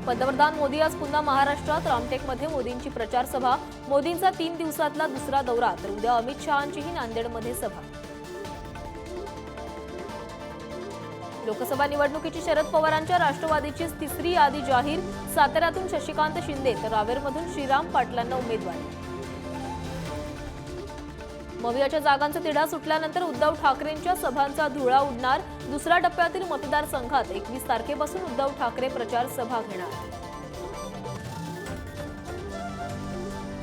पंतप्रधान मोदी आज पुन्हा महाराष्ट्रात रामटेकमध्ये मोदींची प्रचार सभा। मोदींचा 3 दिवसातला दुसरा दौरा, तर उद्या अमित शहांचीही नांदेडमध्ये सभा। लोकसभा निवडणुकीची शरद पवारांच्या राष्ट्रवादीची तिसरी यादी जाहीर। साताऱ्यातून शशिकांत शिंदे तर रावेरमधून श्रीराम पाटलांना उमेदवारी। मवियाच्या जागांचा तिढा सुटल्यानंतर उद्धव ठाकरेंच्या सभांचा धुळा उडणार। दुसऱ्या टप्प्यातील मतदारसंघात 21 तारखेपासून उद्धव ठाकरे प्रचार सभा घेणार।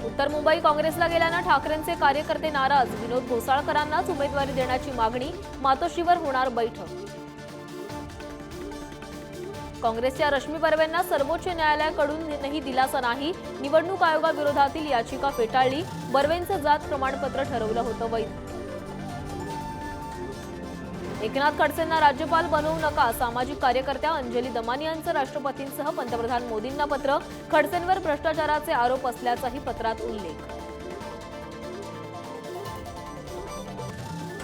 उत्तर मुंबई काँग्रेसला गेल्यानं ठाकरेंचे कार्यकर्ते नाराज। विनोद घोसाळकरांनाच उमेदवारी देण्याची मागणी। मातोश्रीवर होणार बैठक। काँग्रेसच्या रश्मी बर्वेंना सर्वोच्च न्यायालयाकडूनही दिलासा नाही। निवडणूक आयोगाविरोधातील याचिका फेटाळली। बर्वेंचं जात प्रमाणपत्र ठरवलं होतं वैध। एकनाथ खडसेंना राज्यपाल बनवू नका। सामाजिक कार्यकर्त्या अंजली दमानी यांचं राष्ट्रपतींसह पंतप्रधान मोदींना पत्र। खडसेंवर भ्रष्टाचाराचे आरोप असल्याचाही पत्रात उल्लेख।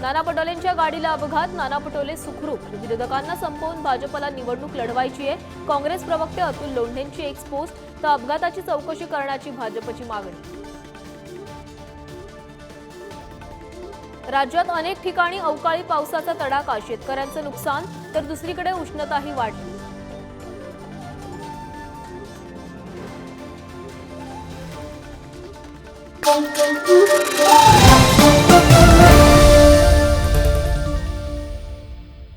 नाना पटोलेंच्या गाडीला अपघात। नाना पटोले सुखरूप। विरोधकांना संपवून भाजपला निवडणूक लढवायची आहे। काँग्रेस प्रवक्ते अतुल लोंढेंची एक्सपोज, तर अपघाताची चौकशी करण्याची भाजपची मागणी। राज्यात अनेक ठिकाणी अवकाळी पावसाचा तडाखा। शेतकऱ्यांचं नुकसान, तर दुसरीकडे उष्णताही वाढली।